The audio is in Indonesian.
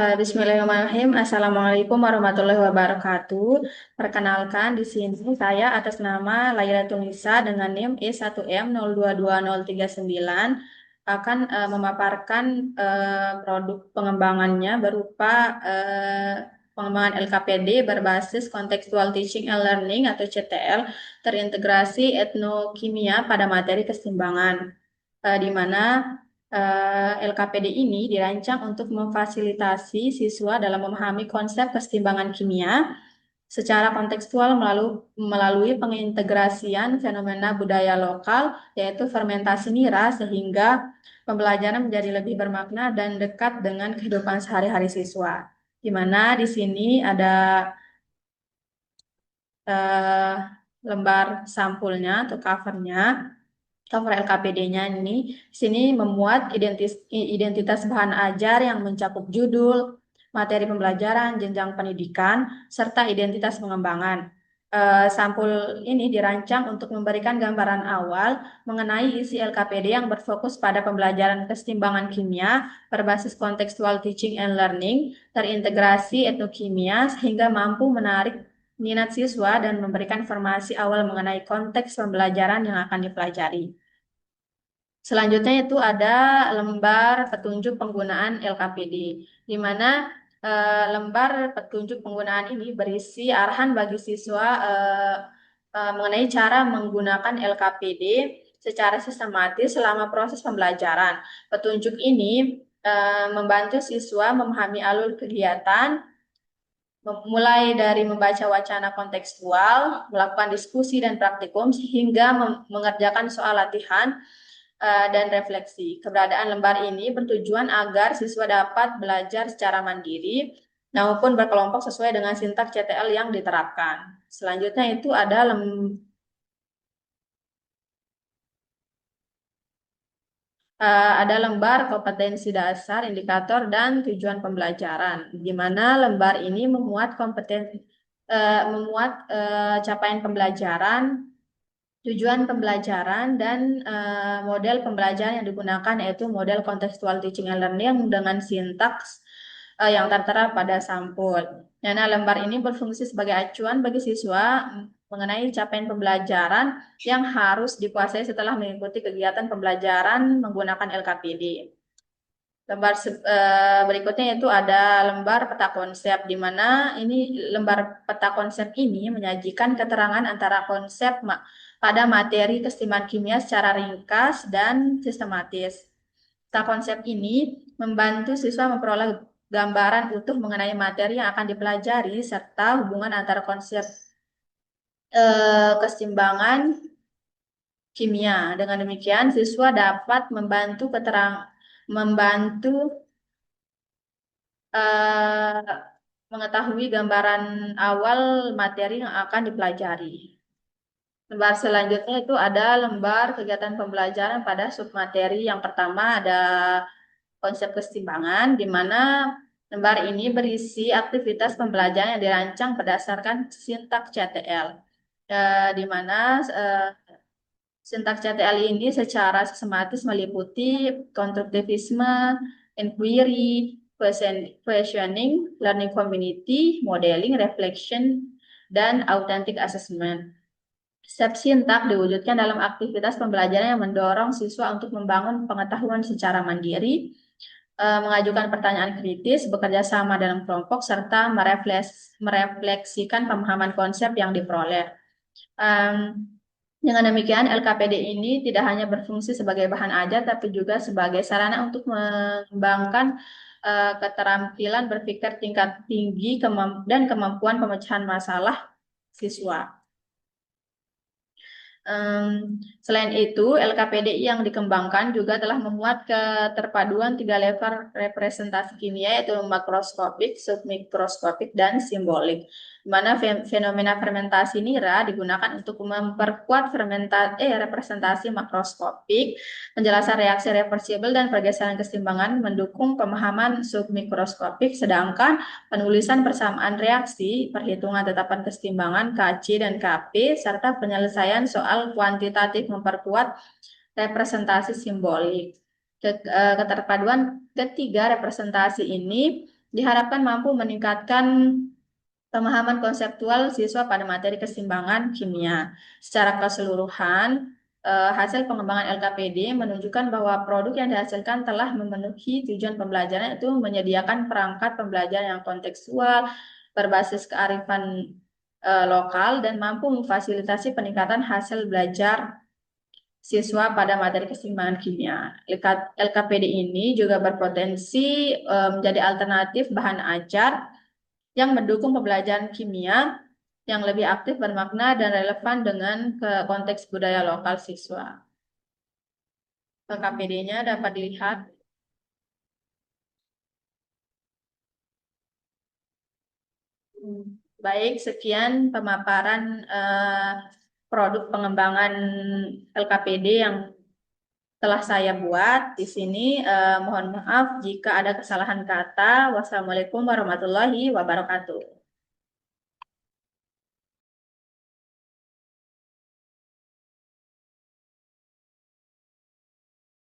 Bismillahirrahmanirrahim. Assalamualaikum warahmatullahi wabarakatuh. Perkenalkan, di sini saya atas nama Lailatul Nisa dengan NIM E1M022039 akan memaparkan produk pengembangannya berupa pengembangan LKPD berbasis Contextual Teaching and Learning atau CTL terintegrasi etnokimia pada materi keseimbangan, di mana LKPD ini dirancang untuk memfasilitasi siswa dalam memahami konsep kesetimbangan kimia secara kontekstual melalui pengintegrasian fenomena budaya lokal, yaitu fermentasi nira, sehingga pembelajaran menjadi lebih bermakna dan dekat dengan kehidupan sehari-hari siswa. Di mana di sini ada eh, lembar sampulnya atau cover LKPD-nya ini. Di sini memuat identitas bahan ajar yang mencakup judul, materi pembelajaran, jenjang pendidikan, serta identitas pengembangan. Sampul ini dirancang untuk memberikan gambaran awal mengenai isi LKPD yang berfokus pada pembelajaran kesetimbangan kimia berbasis contextual teaching and learning, terintegrasi etnokimia sehingga mampu menarik minat siswa dan memberikan informasi awal mengenai konteks pembelajaran yang akan dipelajari. Selanjutnya itu ada lembar petunjuk penggunaan LKPD, di mana lembar petunjuk penggunaan ini berisi arahan bagi siswa mengenai cara menggunakan LKPD secara sistematis selama proses pembelajaran. Petunjuk ini membantu siswa memahami alur kegiatan, mulai dari membaca wacana kontekstual, melakukan diskusi dan praktikum, hingga mengerjakan soal latihan dan refleksi. Keberadaan lembar ini bertujuan agar siswa dapat belajar secara mandiri maupun berkelompok sesuai dengan sintak CTL yang diterapkan. Selanjutnya itu ada lembar kompetensi dasar, indikator, dan tujuan pembelajaran, di mana lembar ini memuat capaian pembelajaran, tujuan pembelajaran, dan model pembelajaran yang digunakan, yaitu model contextual teaching and learning dengan sintaks yang tertera pada sampul. Nah, lembar ini berfungsi sebagai acuan bagi siswa mengenai capaian pembelajaran yang harus dikuasai setelah mengikuti kegiatan pembelajaran menggunakan LKPD. Lembar berikutnya itu ada lembar peta konsep, di mana ini lembar peta konsep ini menyajikan keterangan antara konsep pada materi kesetimbangan kimia secara ringkas dan sistematis. Peta konsep ini membantu siswa memperoleh gambaran utuh mengenai materi yang akan dipelajari serta hubungan antara konsep kesetimbangan kimia. Dengan demikian, siswa dapat membantu mengetahui gambaran awal materi yang akan dipelajari. Lembar selanjutnya itu ada lembar kegiatan pembelajaran pada submateri. Yang pertama ada konsep kesetimbangan, di mana lembar ini berisi aktivitas pembelajaran yang dirancang berdasarkan sintak CTL, di mana sintak CTL ini secara sistematis meliputi konstruktivisme, inquiry, questioning, learning community, modeling, reflection, dan authentic assessment. Step sintak diwujudkan dalam aktivitas pembelajaran yang mendorong siswa untuk membangun pengetahuan secara mandiri, mengajukan pertanyaan kritis, bekerja sama dalam kelompok, serta merefleksikan pemahaman konsep yang diperoleh. Dengan demikian, LKPD ini tidak hanya berfungsi sebagai bahan ajar, tapi juga sebagai sarana untuk mengembangkan keterampilan berpikir tingkat tinggi dan kemampuan pemecahan masalah siswa. Selain itu, LKPDI yang dikembangkan juga telah memuat keterpaduan 3 level representasi kimia, yaitu makroskopik, submikroskopik, dan simbolik. Di mana fenomena fermentasi nira digunakan untuk memperkuat representasi makroskopik, penjelasan reaksi reversibel dan pergeseran kesetimbangan, mendukung pemahaman submikroskopik, sedangkan penulisan persamaan reaksi, perhitungan tetapan kesetimbangan KC dan KP, serta penyelesaian soal kuantitatif memperkuat representasi simbolik. Keterpaduan ketiga representasi ini diharapkan mampu meningkatkan pemahaman konseptual siswa pada materi keseimbangan kimia. Secara keseluruhan, hasil pengembangan LKPD menunjukkan bahwa produk yang dihasilkan telah memenuhi tujuan pembelajaran, itu menyediakan perangkat pembelajaran yang kontekstual, berbasis kearifan lokal, dan mampu memfasilitasi peningkatan hasil belajar siswa pada materi keseimbangan kimia. LKPD ini juga berpotensi menjadi alternatif bahan ajar yang mendukung pembelajaran kimia yang lebih aktif, bermakna, dan relevan dengan konteks budaya lokal siswa. LKPD-nya dapat dilihat. Baik, sekian pemaparan produk pengembangan LKPD yang telah saya buat di sini. Mohon maaf jika ada kesalahan kata. Wassalamualaikum warahmatullahi wabarakatuh.